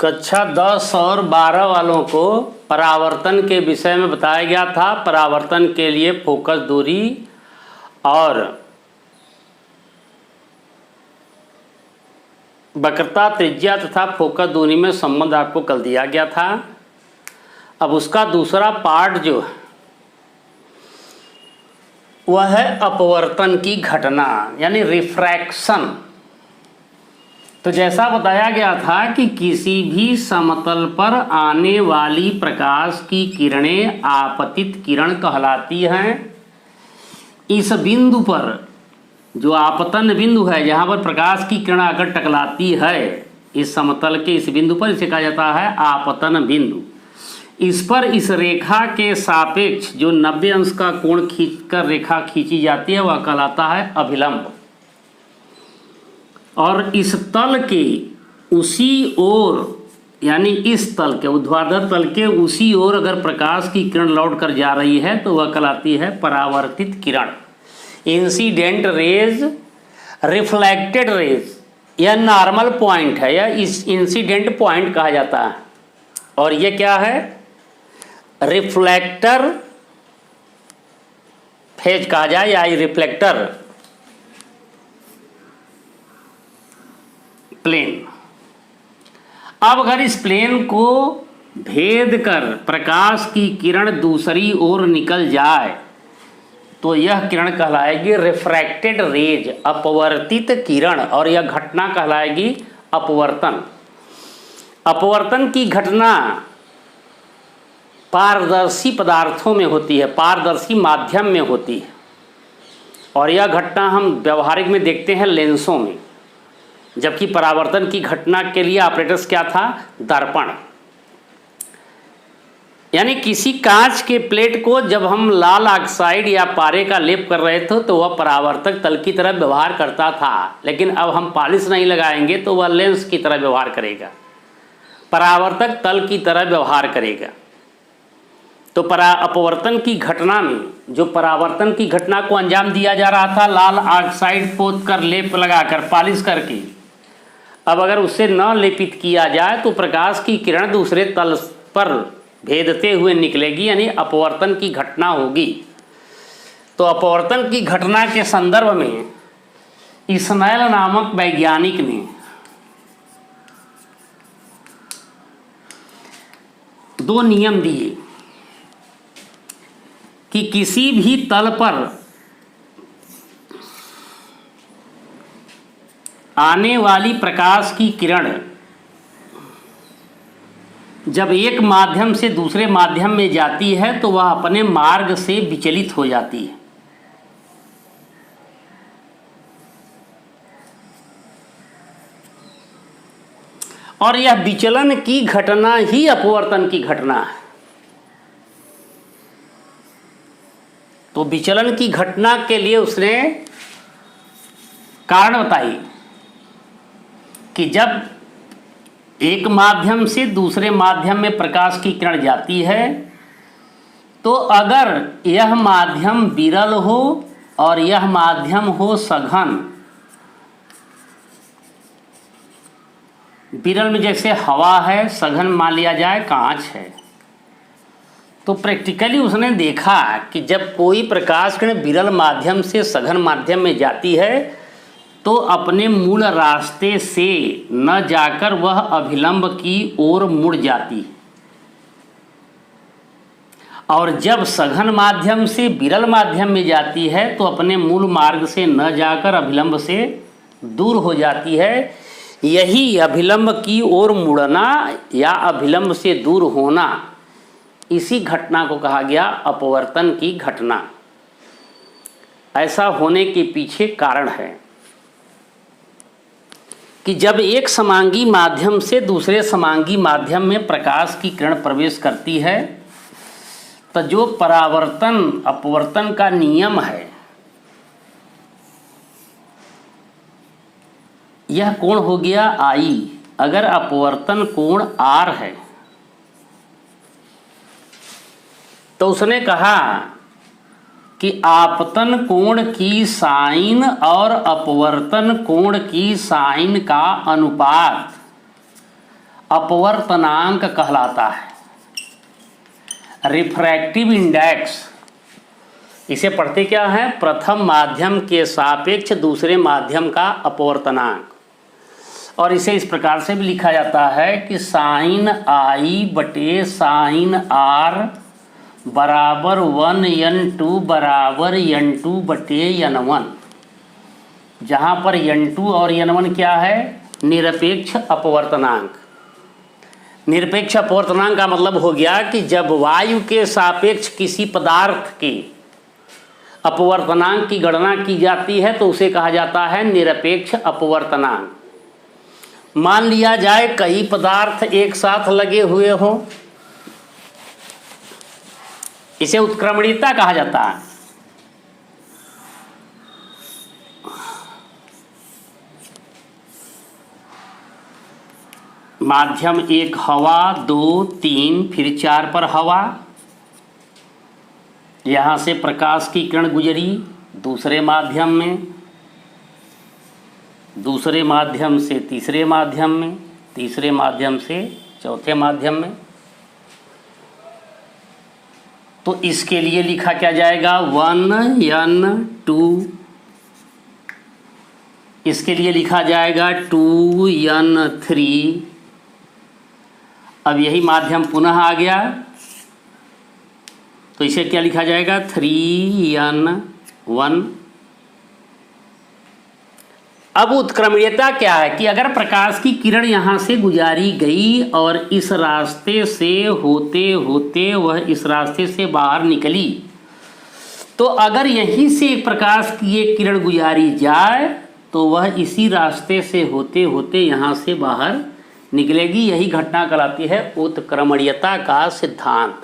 कक्षा 10 और 12 वालों को परावर्तन के विषय में बताया गया था। परावर्तन के लिए फोकस दूरी और वक्रता त्रिज्या तथा फोकस दूरी में संबंध आपको कल दिया गया था। अब उसका दूसरा पार्ट जो है वह है अपवर्तन की घटना यानी रिफ्रैक्शन। तो जैसा बताया गया था कि किसी भी समतल पर आने वाली प्रकाश की किरणें आपतित किरण कहलाती हैं। इस बिंदु पर जो आपतन बिंदु है, जहाँ पर प्रकाश की किरण आकर टकराती है, इस समतल के इस बिंदु पर इसे कहा जाता है आपतन बिंदु। इस पर इस रेखा के सापेक्ष जो 90 अंश का कोण खींचकर रेखा खींची जाती है वह कहलाता है अभिलंब। और इस तल के उसी ओर यानी इस तल के ऊर्ध्वाधर तल के उसी ओर अगर प्रकाश की किरण लौट कर जा रही है तो वह कहलाती है परावर्तित किरण। इंसिडेंट रेज, रिफ्लेक्टेड रेज, यह नॉर्मल पॉइंट है, यह इस इंसिडेंट पॉइंट कहा जाता है। और यह क्या है? रिफ्लेक्टर फेज कहा जाए या रिफ्लेक्टर प्लेन। अब अगर इस प्लेन को भेद कर प्रकाश की किरण दूसरी ओर निकल जाए तो यह किरण कहलाएगी रिफ्रैक्टेड रेज, अपवर्तित किरण, और यह घटना कहलाएगी अपवर्तन। अपवर्तन की घटना पारदर्शी पदार्थों में होती है, पारदर्शी माध्यम में होती है, और यह घटना हम व्यवहारिक में देखते हैं लेंसों में। जबकि परावर्तन की घटना के लिए ऑपरेटर्स क्या था? दर्पण। यानी किसी कांच के प्लेट को जब हम लाल ऑक्साइड या पारे का लेप कर रहे थे तो वह परावर्तक तल की तरह व्यवहार करता था, लेकिन अब हम पॉलिश नहीं लगाएंगे तो वह लेंस की तरह व्यवहार करेगा, परावर्तक तल की तरह व्यवहार करेगा। तो अपवर्तन की घटना में जो परावर्तन की घटना को अंजाम दिया जा रहा था लाल ऑक्साइड पोत कर लेप लगाकर पॉलिश करके, अब अगर उससे न लेपित किया जाए तो प्रकाश की किरण दूसरे तल पर भेदते हुए निकलेगी, यानी अपवर्तन की घटना होगी। तो अपवर्तन की घटना के संदर्भ में स्नेल नामक वैज्ञानिक ने दो नियम दिए कि किसी भी तल पर आने वाली प्रकाश की किरण जब एक माध्यम से दूसरे माध्यम में जाती है तो वह अपने मार्ग से विचलित हो जाती है। और यह विचलन की घटना ही अपवर्तन की घटना है। तो विचलन की घटना के लिए उसने कारण बताई कि जब एक माध्यम से दूसरे माध्यम में प्रकाश की किरण जाती है तो अगर यह माध्यम विरल हो और यह माध्यम हो सघन, विरल में जैसे हवा है, सघन मान लिया जाए कांच है, तो प्रैक्टिकली उसने देखा कि जब कोई प्रकाश किरण विरल माध्यम से सघन माध्यम में जाती है तो अपने मूल रास्ते से न जाकर वह अभिलंब की ओर मुड़ जाती है, और जब सघन माध्यम से विरल माध्यम में जाती है तो अपने मूल मार्ग से न जाकर अभिलंब से दूर हो जाती है। यही अभिलंब की ओर मुड़ना या अभिलंब से दूर होना, इसी घटना को कहा गया अपवर्तन की घटना। ऐसा होने के पीछे कारण है कि जब एक समांगी माध्यम से दूसरे समांगी माध्यम में प्रकाश की किरण प्रवेश करती है तो जो परावर्तन अपवर्तन का नियम है, यह कोण हो गया I। अगर अपवर्तन कोण R है तो उसने कहा कि आपतन कोण की साइन और अपवर्तन कोण की साइन का अनुपात अपवर्तनांक कहलाता है। रिफ्रैक्टिव इंडेक्स, इसे पढ़ते क्या है? प्रथम माध्यम के सापेक्ष दूसरे माध्यम का अपवर्तनांक। और इसे इस प्रकार से भी लिखा जाता है कि साइन आई बटे साइन आर बराबर 1n2 बराबर n2 बटे n1, जहाँ पर n2 और n1 क्या है? निरपेक्ष अपवर्तनांक। निरपेक्ष अपवर्तनांक का मतलब हो गया कि जब वायु के सापेक्ष किसी पदार्थ के अपवर्तनांक की गणना की जाती है तो उसे कहा जाता है निरपेक्ष अपवर्तनांक। मान लिया जाए कई पदार्थ एक साथ लगे हुए हों, इसे उत्क्रमणीयता कहा जाता है। माध्यम 1 हवा, 2, 3 फिर 4 पर हवा, यहाँ से प्रकाश की किरण गुजरी दूसरे माध्यम में, दूसरे माध्यम से तीसरे माध्यम में, तीसरे माध्यम से चौथे माध्यम में। तो इसके लिए लिखा क्या जाएगा? 1n2, इसके लिए लिखा जाएगा 2n3। अब यही माध्यम पुनः आ गया तो इसे क्या लिखा जाएगा? 3n1। अब उत्क्रमणीयता क्या है कि अगर प्रकाश की किरण यहाँ से गुजारी गई और इस रास्ते से होते होते वह इस रास्ते से बाहर निकली, तो अगर यहीं से प्रकाश की एक किरण गुजारी जाए तो वह इसी रास्ते से होते होते यहाँ से बाहर निकलेगी। यही घटना कहलाती है उत्क्रमणीयता का सिद्धांत।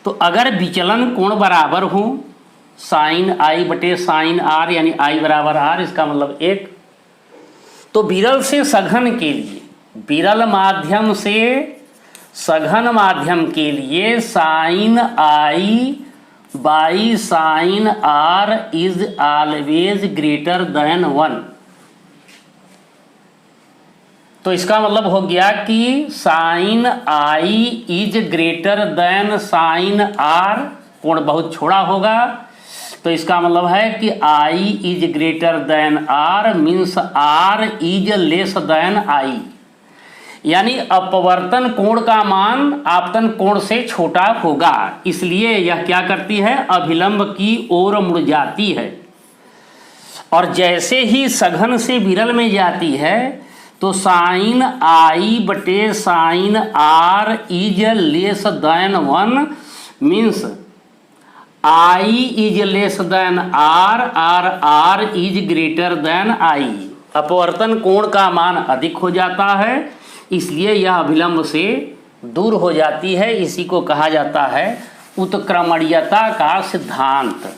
तो अगर विचलन कोण बराबर हो, साइन आई बटे साइन आर यानी आई बराबर आर, इसका मतलब 1, तो विरल से सघन के लिए, विरल माध्यम से सघन माध्यम के लिए sine i by sine are is always greater than 1। तो इसका मतलब हो गया कि sine i is greater than sine r, कोण बहुत छोटा होगा, तो इसका मतलब है कि i is greater than r means r is less than i, यानी अपवर्तन कोण का मान आपतन कोण से छोटा होगा। इसलिए यह क्या करती है? अभिलंब की ओर मुड़ जाती है। और जैसे ही सघन से विरल में जाती है तो साइन आई बटे sine are is less than 1 means I is less than R, R is greater than I. अपवर्तन कोण का मान अधिक हो जाता है, इसलिए यह अभिलंब से दूर हो जाती है। इसी को कहा जाता है उत्क्रमणीयता का सिद्धांत।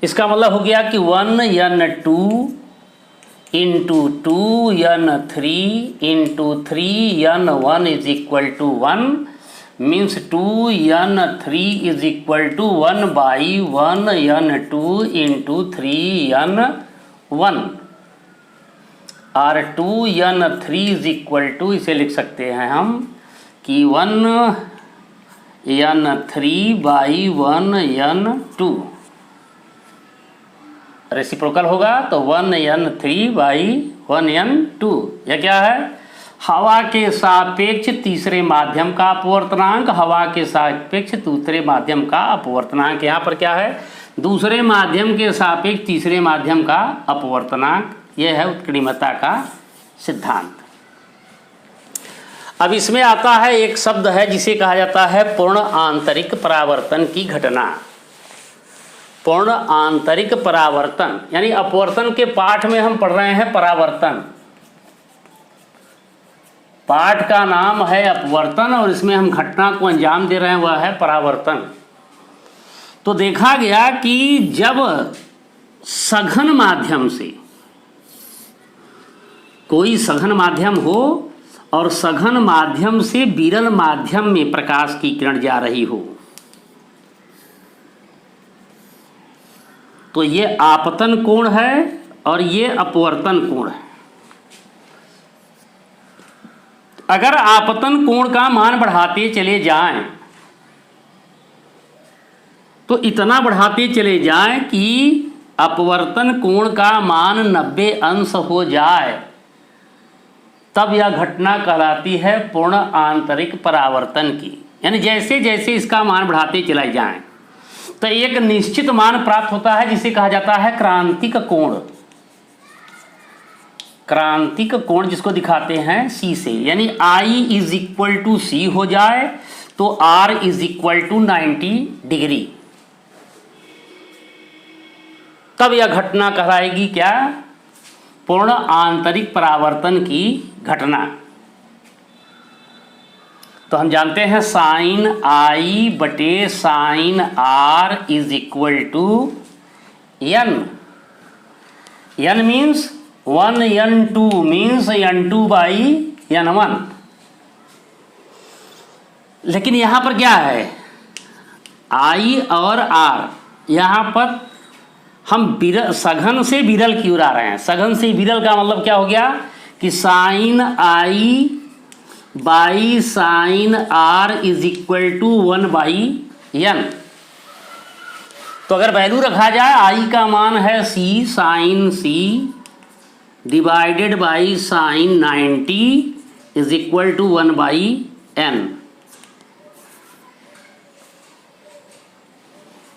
इसका मतलब हो गया कि 1n2 into 2n3 into 3n1 is equal to 1 means 2n3 is equal to 1 by 1n2 into 3n1 और 2n3 इज इक्वल टू, इसे लिख सकते हैं हम कि 1n3 बाई 1n2 रेसिप्रोकल होगा तो 1n3 बाई 1n2। यह क्या है? हवा के सापेक्ष तीसरे माध्यम का अपवर्तनांक, हवा के सापेक्ष दूसरे माध्यम का अपवर्तनांक। यहाँ पर क्या है? दूसरे माध्यम के सापेक्ष तीसरे माध्यम का अपवर्तनांक। यह है उत्क्रमणीयता का सिद्धांत। अब इसमें आता है एक शब्द है जिसे कहा जाता है पूर्ण आंतरिक परावर्तन की घटना। पूर्ण आंतरिक परावर्तन यानी अपवर्तन के पाठ में हम पढ़ रहे हैं परावर्तन। पाठ का नाम है अपवर्तन और इसमें हम घटना को अंजाम दे रहे हैं, वह है परावर्तन। तो देखा गया कि जब सघन माध्यम से कोई सघन माध्यम हो और सघन माध्यम से विरल माध्यम में प्रकाश की किरण जा रही हो तो ये आपतन कोण है और ये अपवर्तन कोण है। अगर आपतन कोण का मान बढ़ाते चले जाएं तो इतना बढ़ाते चले जाएं कि अपवर्तन कोण का मान 90 अंश हो जाए, तब यह घटना कहलाती है पूर्ण आंतरिक परावर्तन की। यानी जैसे जैसे इसका मान बढ़ाते चले जाएं तो एक निश्चित मान प्राप्त होता है जिसे कहा जाता है क्रांतिक कोण। क्रांतिक कोण जिसको दिखाते हैं C से, यानी I is equal to C हो जाए तो R is equal to 90 degree, तब यह घटना कहलाएगी क्या? पूर्ण आंतरिक परावर्तन की घटना। तो हम जानते हैं साइन I बटे sine R is equal to N। N means 1N2 means N2 by N1। लेकिन यहां पर क्या है, I और R, यहां पर हम सघन से विरल की ओर आ रहे हैं। सघन से विरल का मतलब क्या हो गया कि sine I by sine R is equal to 1 by N। तो अगर वैल्यू रखा जाए I का मान है C, sine C divided by sine 90 is equal to 1 by N।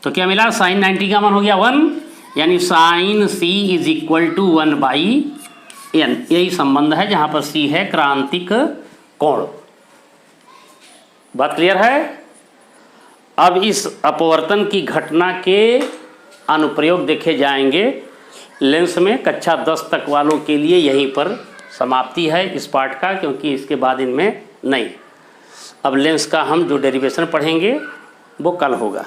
तो क्या मिला, साइन 90 का मान हो गया 1, यानी sine C is equal to 1 by N। यही संबंध है जहां पर C है क्रांतिक कोण। बात क्लियर है? अब इस अपवर्तन की घटना के अनुप्रयोग देखे जाएंगे लेंस में। कक्षा 10 तक वालों के लिए यहीं पर समाप्ति है इस पाठ का, क्योंकि इसके बाद इनमें नहीं। अब लेंस का हम जो डेरिवेशन पढ़ेंगे वो कल होगा।